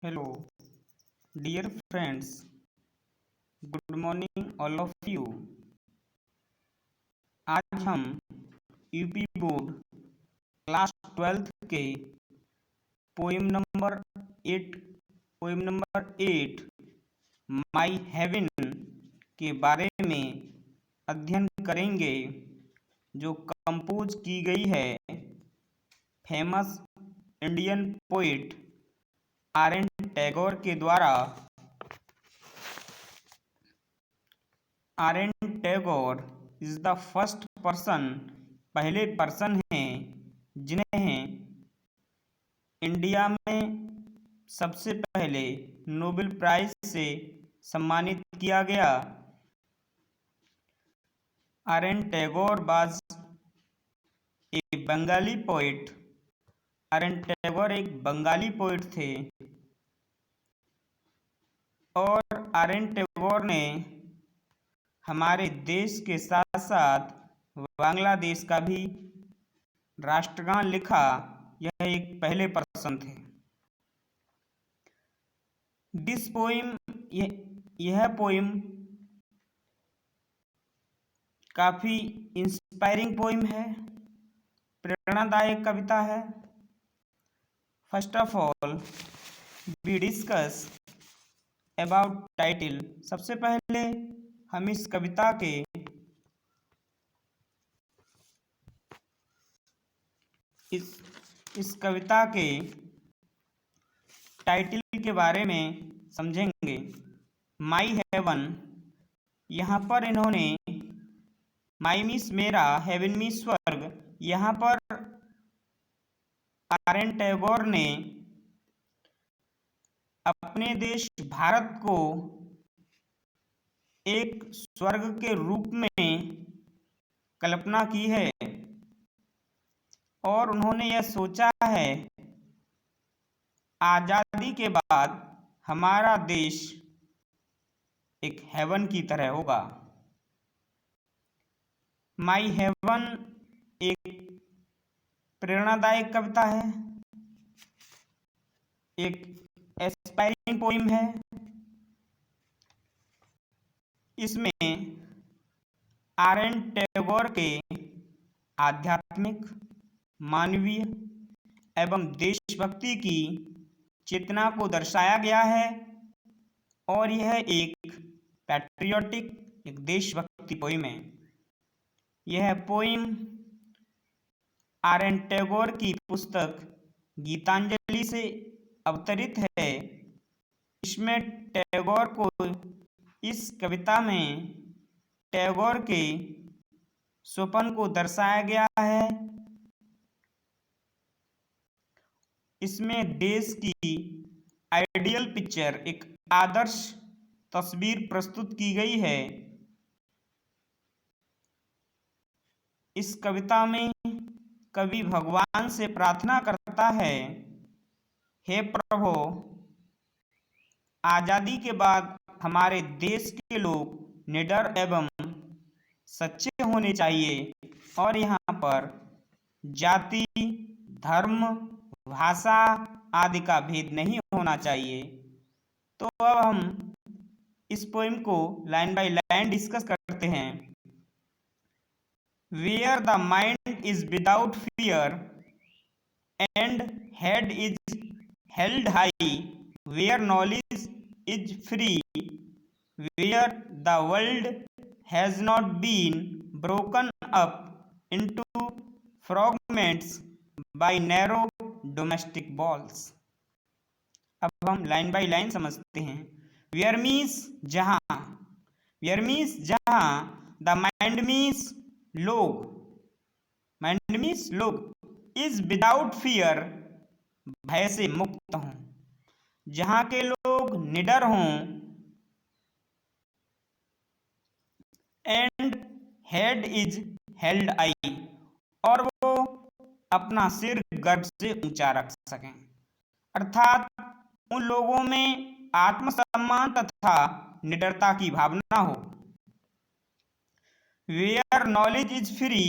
Hello, dear friends. Good morning, all of you. आज हम UP board class 12th के poem number 8 my heaven के बारे में अध्ययन करेंगे, जो कंपोज की गई है famous Indian poet RN. Tagore के द्वारा। RN. Tagore is the first person, पहले पर्सन हैं जिन्हें इंडिया में सबसे पहले नोबेल प्राइज से सम्मानित किया गया। RN. Tagore was a Bengali poet. RN. Tagore एक बंगाली पोइट थे और आर.एन. टैगोर ने हमारे देश के साथ साथ बांग्लादेश का भी राष्ट्रगान लिखा। यह एक पहले पर्सन थे। दिस पोइम, यह पोइम काफी इंस्पायरिंग पोइम है, प्रेरणादायक कविता है। First of all we discuss about title. सबसे पहले हम इस कविता के इस कविता के टाइटल के बारे में समझेंगे। माई हेवन, यहाँ पर इन्होंने माई मीन्स मेरा, हेवन मीन्स स्वर्ग। यहाँ पर आर.एन. टैगोर ने अपने देश भारत को एक स्वर्ग के रूप में कल्पना की है और उन्होंने यह सोचा है आजादी के बाद हमारा देश एक हेवन की तरह होगा। माई हेवन एक प्रेरणादायक कविता है, एक एस्पायरिंग पोइम है। इसमें आर.एन. टैगोर के आध्यात्मिक, मानवीय एवं देशभक्ति की चेतना को दर्शाया गया है और यह एक पैट्रियोटिक, एक देशभक्ति पोइम है। यह पोइम आर.एन. टैगोर की पुस्तक गीतांजलि से अवतरित है। इसमें टैगोर को, इस कविता में टैगोर के स्वप्न को दर्शाया गया है। इसमें देश की आइडियल पिक्चर, एक आदर्श तस्वीर प्रस्तुत की गई है। इस कविता में कवि भगवान से प्रार्थना करता है, हे प्रभु, आजादी के बाद हमारे देश के लोग निडर एवं सच्चे होने चाहिए और यहाँ पर जाति, धर्म, भाषा आदि का भेद नहीं होना चाहिए। तो अब हम इस पोइम को लाइन बाय लाइन डिस्कस करते हैं। Where the mind is without fear and head is held high, where knowledge is free, where the world has not been broken up into fragments by narrow domestic walls। अब हम line by line समझते हैं। Where means जहाँ, where means जहाँ, the mind means लोग, mind means लोग, is without fear भय से मुक्त हों, जहाँ के लोग निडर हों, and head is held high, और वो अपना सिर गर्व से ऊंचा रख सकें। अर्थात उन लोगों में आत्मसम्मान तथा निडरता की भावना हो। वेयर नॉलेज इज फ्री,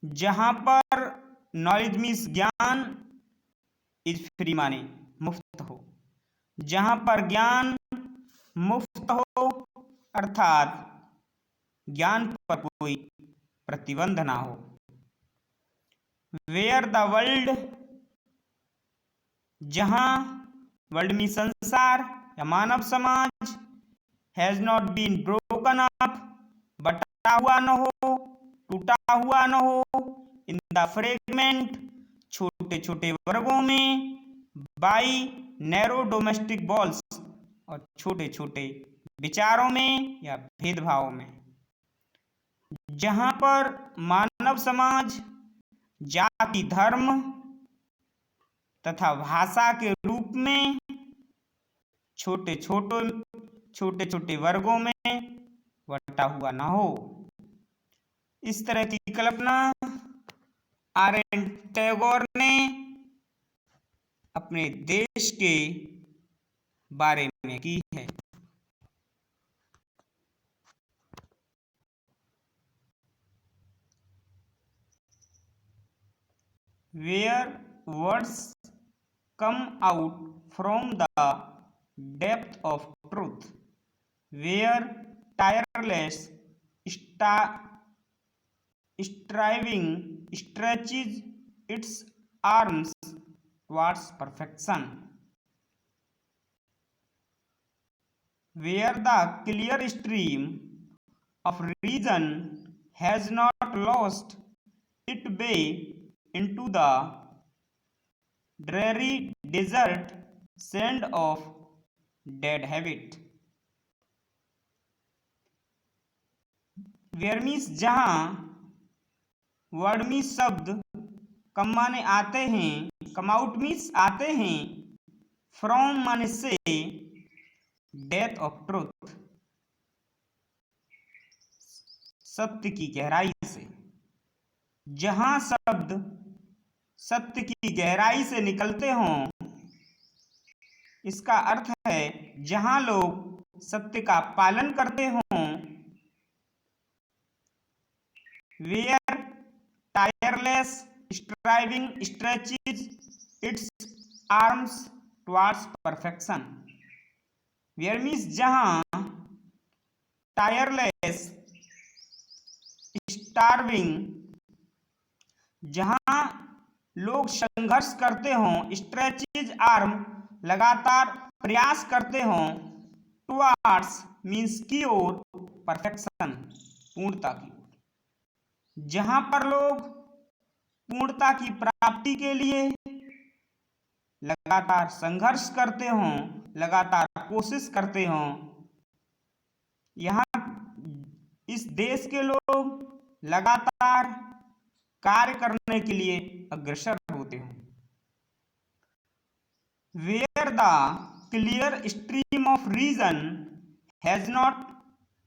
जहां पर नॉलेज मीन्स ज्ञान, इज फ्री माने मुफ्त हो, जहाँ पर ज्ञान मुफ्त हो, अर्थात ज्ञान पर कोई प्रतिबंध ना हो। वेयर द वर्ल्ड, जहाँ वर्ल्ड में संसार या मानव समाज has not been broken up, बटा हुआ न हो, टूटा हुआ न हो, इन द फ्रेगमेंट, छोटे छोटे वर्गों में, बाई नैरो डोमेस्टिक बॉल्स, और छोटे छोटे विचारों में या भेदभाव में, जहाँ पर मानव समाज जाति, धर्म तथा भाषा के रूप में छोटे छोटे वर्गों में बटा हुआ ना हो। इस तरह की कल्पना आर.एन. टैगोर ने अपने देश के बारे में की है। Where words come out from the depth of truth, where tireless striving stretches its arms towards perfection, where the clear stream of reason has not lost its way into the dreary desert sand of dead habit, where means जहाँ word means शब्द कम माने आते हैं, come out means आते हैं, from माने से, death of truth सत्य की गहराई से, जहाँ शब्द सत्य की गहराई से निकलते हों, इसका अर्थ है जहाँ लोग सत्य का पालन करते हों, where tireless striving stretches its arms towards perfection, where means जहाँ टायरलेस स्टार्विंग, जहाँ लोग संघर्ष करते हों, स्ट्रेचेज आर्म लगातार प्रयास करते हों, टुवर्ड्स मीन्स की ओर, परफेक्शन पूर्णता की ओर, जहाँ पर लोग पूर्णता की प्राप्ति के लिए लगातार संघर्ष करते हों, लगातार कोशिश करते हों, यहाँ इस देश के लोग लगातार कार्य करने के लिए अग्रसर होते हों। Where the clear stream of reason has not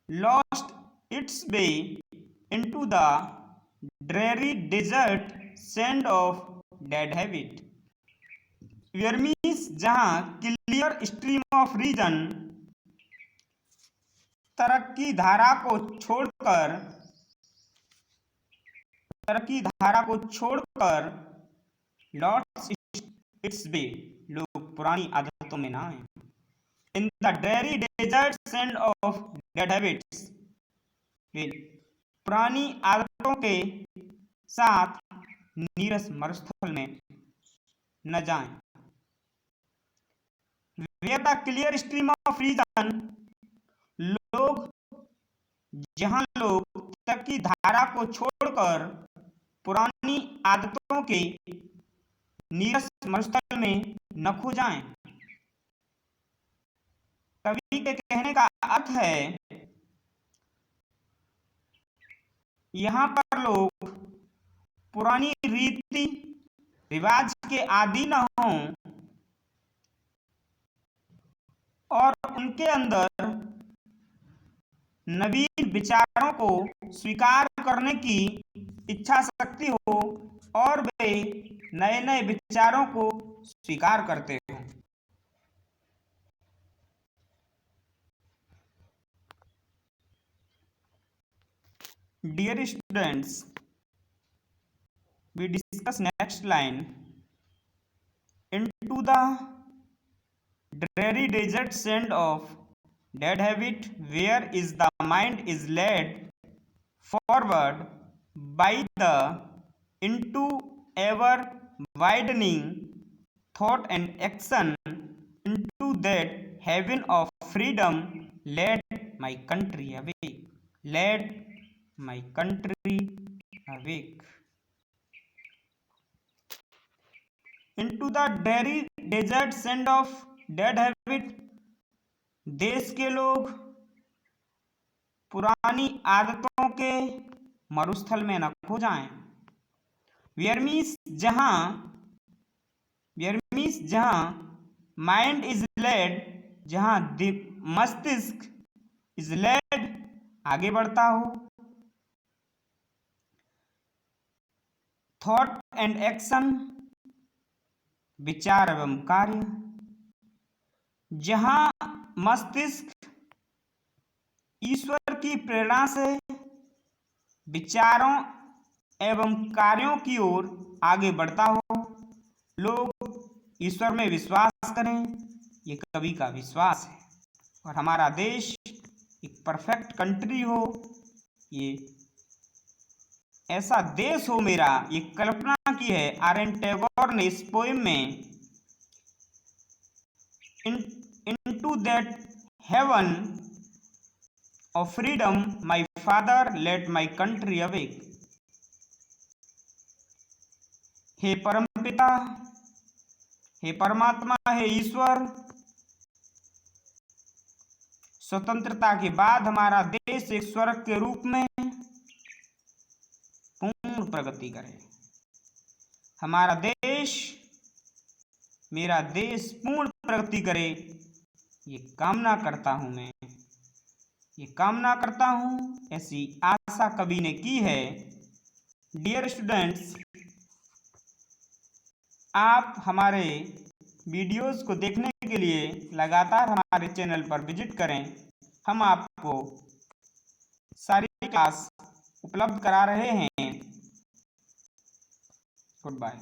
lost its way into the dreary desert sand of dead habit, where means जहाँ clear stream of reason तरक्की धारा को छोड़कर लॉस्ट इट्स वे, लोग पुरानी आदतों में ना आए, in the dreary desert sand of dead habits, पुरानी आदतों के साथ नीरस मरुस्थल में न जाएं। Where the clear stream of reason, जहां लोग तर्क की धारा को छोड़कर पुरानी आदतों के नीरस मरुस्थल में न खो जाएं। कवि के कहने का अर्थ है यहाँ पर लोग पुरानी रीति रिवाज के आदी न हों और उनके अंदर नवीन विचारों को स्वीकार करने की इच्छा शक्ति हो और वे नए नए विचारों को स्वीकार करते हो। Dear students, we discuss next line into the dreary desert sand of dead habit, where is the mind is led forward by the into ever widening thought and action into that heaven of freedom. Let my country awake, let my country awake. Into the dreary desert sand of dead habit, देश के लोग पुरानी आदतों के मरुस्थल में न खो जाएं। वेयर जहां माइंड इज लेड, जहां मस्तिष्क इज लेड आगे बढ़ता हो, थॉट एंड एक्शन विचार एवं कार्य, जहां मस्तिष्क ईश्वर की प्रेरणा से विचारों एवं कार्यों की ओर आगे बढ़ता हो। लोग ईश्वर में विश्वास करें, ये कवि का विश्वास है। और हमारा देश एक परफेक्ट कंट्री हो, ये ऐसा देश हो मेरा, ये कल्पना की है आर.एन. टैगोर ने इस पोएम में। Into that heaven of freedom, my father, let my country awake। हे परमपिता, हे परमात्मा, हे ईश्वर, स्वतंत्रता के बाद हमारा देश एक स्वर्ग के रूप में पूर्ण प्रगति करे। हमारा देश, मेरा देश पूर्ण प्रगति करे, ये कामना करता हूं मैं, ये कामना करता हूं, ऐसी आशा कवि ने की है। डियर स्टूडेंट्स, आप हमारे वीडियोस को देखने के लिए लगातार हमारे चैनल पर विजिट करें। हम आपको सारी क्लास उपलब्ध करा रहे हैं। Good bye.